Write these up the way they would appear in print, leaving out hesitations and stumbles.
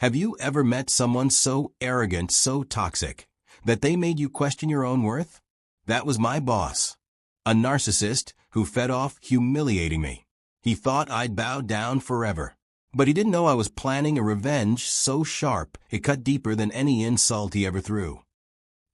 Have you ever met someone so arrogant, so toxic, that they made you question your own worth? That was my boss. A narcissist who fed off humiliating me. He thought I'd bow down forever. But he didn't know I was planning a revenge so sharp it cut deeper than any insult he ever threw.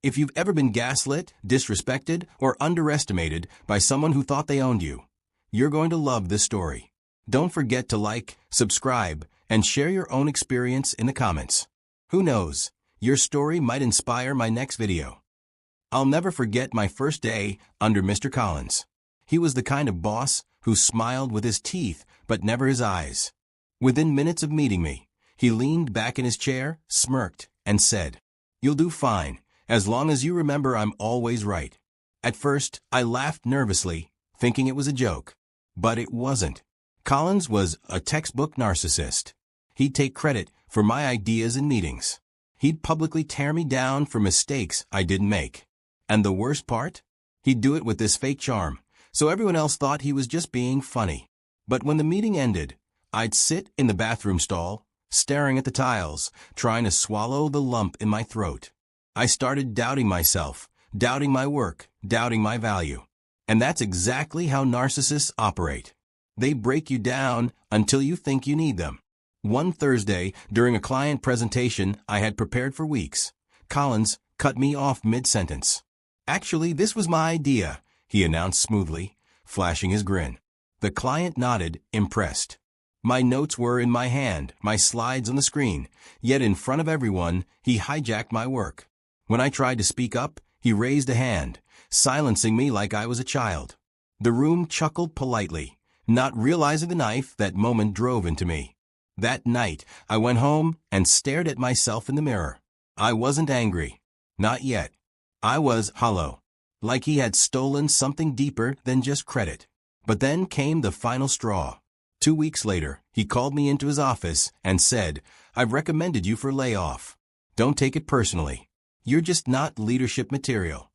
If you've ever been gaslit, disrespected, or underestimated by someone who thought they owned you, you're going to love this story. Don't forget to like, subscribe, and share your own experience in the comments. Who knows, your story might inspire my next video. I'll never forget my first day under Mr. Collins. He was the kind of boss who smiled with his teeth but never his eyes. Within minutes of meeting me, he leaned back in his chair, smirked, and said, "You'll do fine, as long as you remember I'm always right." At first, I laughed nervously, thinking it was a joke. But it wasn't. Collins was a textbook narcissist. He'd take credit for my ideas in meetings. He'd publicly tear me down for mistakes I didn't make. And the worst part? He'd do it with this fake charm, so everyone else thought he was just being funny. But when the meeting ended, I'd sit in the bathroom stall, staring at the tiles, trying to swallow the lump in my throat. I started doubting myself, doubting my work, doubting my value. And that's exactly how narcissists operate. They break you down until you think you need them. One Thursday, during a client presentation I had prepared for weeks, Collins cut me off mid-sentence. "Actually, this was my idea," he announced smoothly, flashing his grin. The client nodded, impressed. My notes were in my hand, my slides on the screen, yet in front of everyone, he hijacked my work. When I tried to speak up, he raised a hand, silencing me like I was a child. The room chuckled politely, not realizing the knife that moment drove into me. That night, I went home and stared at myself in the mirror. I wasn't angry. Not yet. I was hollow, like he had stolen something deeper than just credit. But then came the final straw. 2 weeks later, he called me into his office and said, "I've recommended you for layoff. Don't take it personally. You're just not leadership material."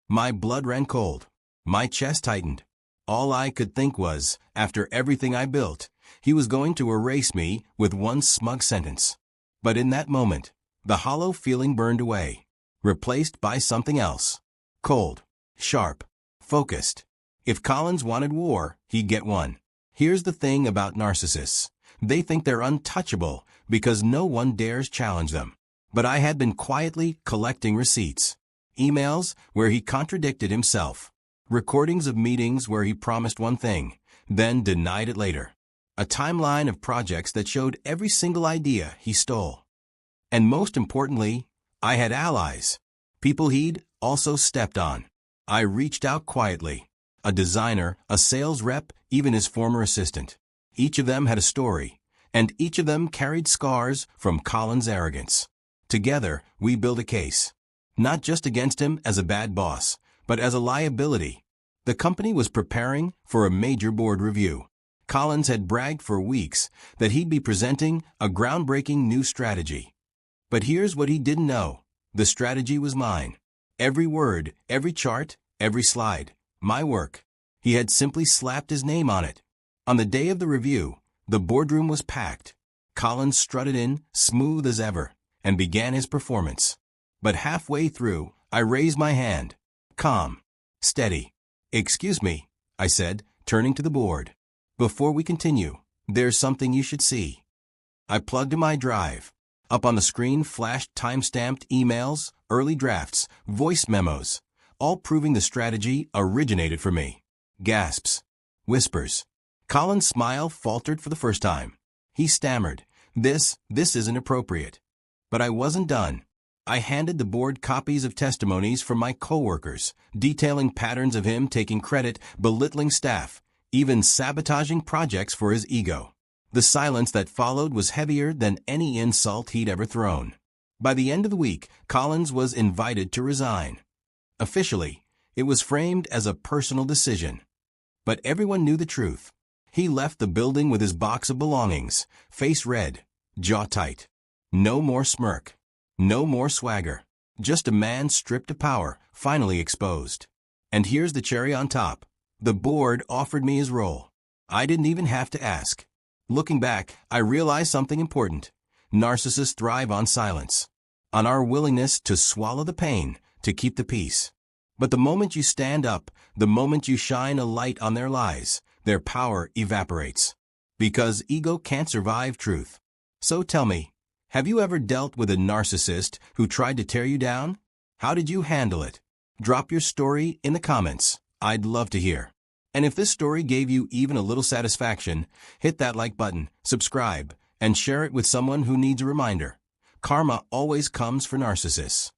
My blood ran cold. My chest tightened. All I could think was, after everything I built, he was going to erase me with one smug sentence. But in that moment, the hollow feeling burned away, replaced by something else. Cold, sharp, focused. If Collins wanted war, he'd get one. Here's the thing about narcissists. They think they're untouchable because no one dares challenge them. But I had been quietly collecting receipts. Emails where he contradicted himself. Recordings of meetings where he promised one thing, then denied it later. A timeline of projects that showed every single idea he stole. And most importantly, I had allies. People he'd also stepped on. I reached out quietly. A designer, a sales rep, even his former assistant. Each of them had a story, and each of them carried scars from Collins' arrogance. Together, we built a case. Not just against him as a bad boss, but as a liability. The company was preparing for a major board review. Collins had bragged for weeks that he'd be presenting a groundbreaking new strategy. But here's what he didn't know. The strategy was mine. Every word, every chart, every slide. My work. He had simply slapped his name on it. On the day of the review, the boardroom was packed. Collins strutted in, smooth as ever, and began his performance. But halfway through, I raised my hand. Calm. Steady. "Excuse me," I said, turning to the board. "Before we continue, there's something you should see." I plugged in my drive. Up on the screen flashed time-stamped emails, early drafts, voice memos, all proving the strategy originated for me. Gasps. Whispers. Collins' smile faltered for the first time. He stammered, This isn't appropriate." But I wasn't done. I handed the board copies of testimonies from my coworkers, detailing patterns of him taking credit, belittling staff, even sabotaging projects for his ego. The silence that followed was heavier than any insult he'd ever thrown. By the end of the week, Collins was invited to resign. Officially, it was framed as a personal decision. But everyone knew the truth. He left the building with his box of belongings, face red, jaw tight. No more smirk. No more swagger. Just a man stripped of power, finally exposed. And here's the cherry on top. The board offered me his role. I didn't even have to ask. Looking back, I realized something important. Narcissists thrive on silence, on our willingness to swallow the pain, to keep the peace. But the moment you stand up, the moment you shine a light on their lies, their power evaporates. Because ego can't survive truth. So tell me, have you ever dealt with a narcissist who tried to tear you down? How did you handle it? Drop your story in the comments. I'd love to hear. And if this story gave you even a little satisfaction, hit that like button, subscribe, and share it with someone who needs a reminder. Karma always comes for narcissists.